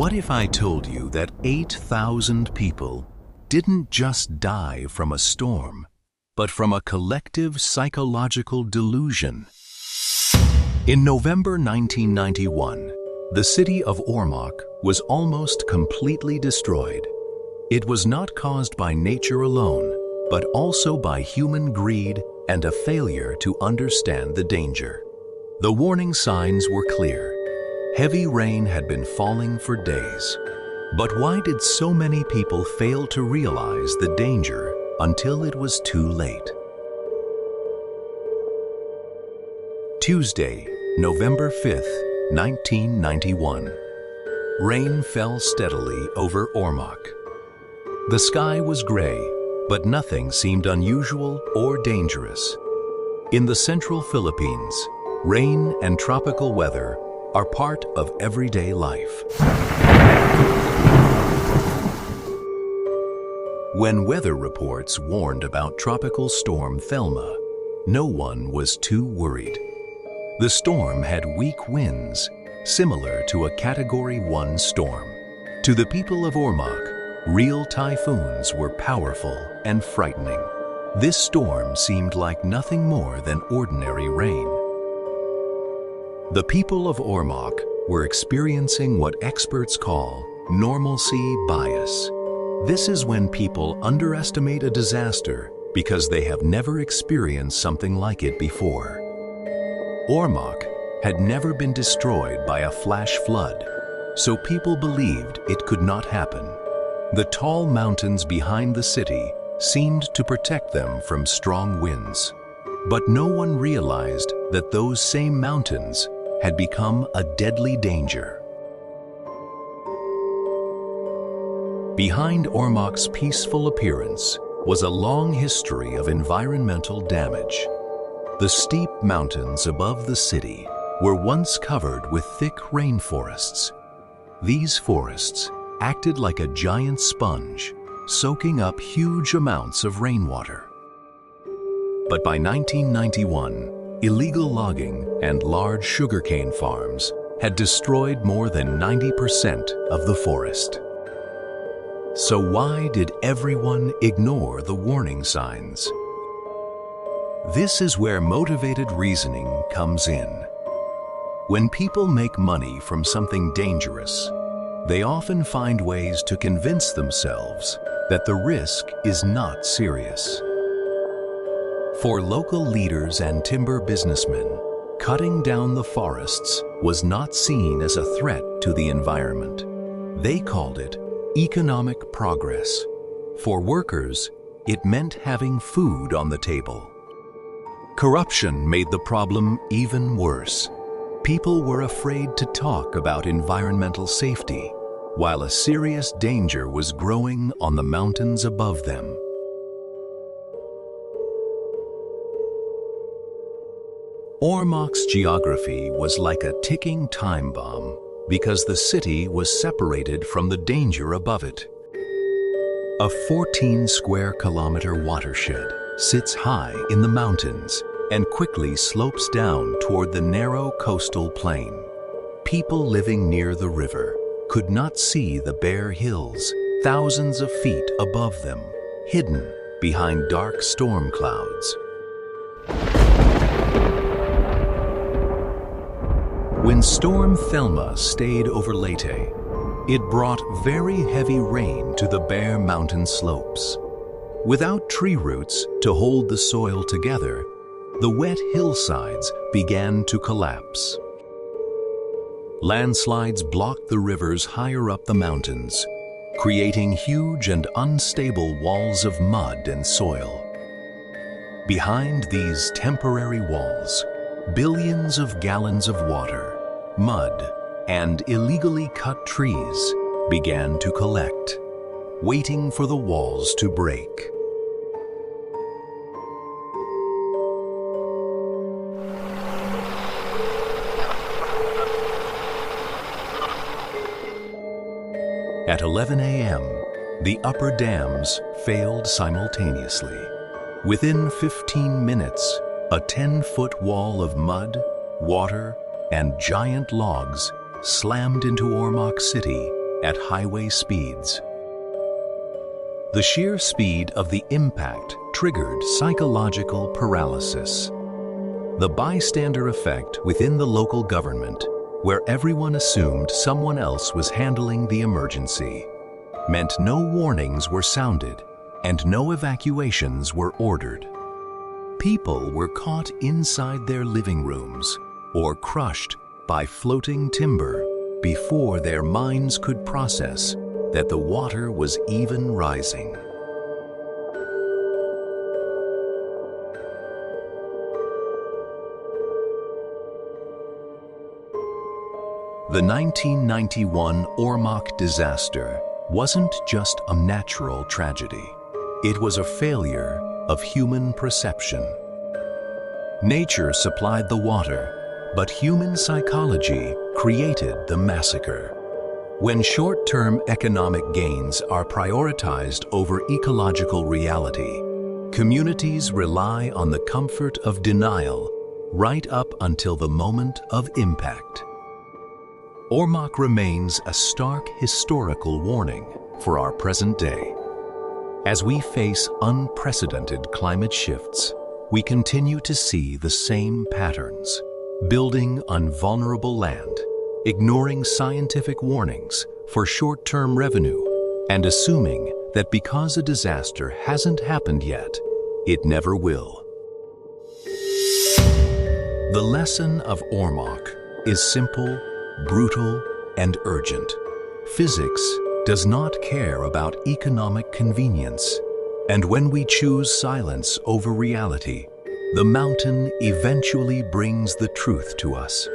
What if I told you that 8,000 people didn't just die from a storm, but from a collective psychological delusion? In November 1991, the city of Ormoc was almost completely destroyed. It was not caused by nature alone, but also by human greed and a failure to understand the danger. The warning signs were clear. Heavy rain had been falling for days. But why did so many people fail to realize the danger until it was too late? Tuesday, November 5th, 1991. Rain fell steadily over Ormoc. The sky was gray, but nothing seemed unusual or dangerous. In the central Philippines, rain and tropical weather are part of everyday life. When weather reports warned about Tropical Storm Thelma, no one was too worried. The storm had weak winds, similar to a Category 1 storm. To the people of Ormoc, real typhoons were powerful and frightening. This storm seemed like nothing more than ordinary rain. The people of Ormoc were experiencing what experts call normalcy bias. This is when people underestimate a disaster because they have never experienced something like it before. Ormoc had never been destroyed by a flash flood, so people believed it could not happen. The tall mountains behind the city seemed to protect them from strong winds. But no one realized that those same mountains had become a deadly danger. Behind Ormoc's peaceful appearance was a long history of environmental damage. The steep mountains above the city were once covered with thick rainforests. These forests acted like a giant sponge, soaking up huge amounts of rainwater. But by 1991, illegal logging and large sugarcane farms had destroyed more than 90% of the forest. So why did everyone ignore the warning signs? This is where motivated reasoning comes in. When people make money from something dangerous, they often find ways to convince themselves that the risk is not serious. For local leaders and timber businessmen, cutting down the forests was not seen as a threat to the environment. They called it economic progress. For workers, it meant having food on the table. Corruption made the problem even worse. People were afraid to talk about environmental safety, while a serious danger was growing on the mountains above them. Ormoc's geography was like a ticking time bomb because the city was separated from the danger above it. A 14-square-kilometer watershed sits high in the mountains and quickly slopes down toward the narrow coastal plain. People living near the river could not see the bare hills thousands of feet above them, hidden behind dark storm clouds. When Storm Thelma stayed over Leyte, it brought very heavy rain to the bare mountain slopes. Without tree roots to hold the soil together, the wet hillsides began to collapse. Landslides blocked the rivers higher up the mountains, creating huge and unstable walls of mud and soil. Behind these temporary walls, billions of gallons of water, mud, and illegally cut trees began to collect, waiting for the walls to break. At 11 a.m., the upper dams failed simultaneously. Within 15 minutes, a 10-foot wall of mud, water, and giant logs slammed into Ormoc City, at highway speeds. The sheer speed of the impact triggered psychological paralysis. The bystander effect within the local government, where everyone assumed someone else was handling the emergency, meant no warnings were sounded and no evacuations were ordered. People were caught inside their living rooms or crushed by floating timber before their minds could process that the water was even rising. The 1991 Ormoc disaster wasn't just a natural tragedy. It was a failure of human perception. Nature supplied the water, but human psychology created the massacre. When short-term economic gains are prioritized over ecological reality, communities rely on the comfort of denial right up until the moment of impact. Ormoc remains a stark historical warning for our present day. As we face unprecedented climate shifts, we continue to see the same patterns, building on vulnerable land, ignoring scientific warnings for short-term revenue, and assuming that because a disaster hasn't happened yet, it never will. The lesson of Ormoc is simple, brutal, and urgent. Physics does not care about economic convenience, and when we choose silence over reality, the mountain eventually brings the truth to us.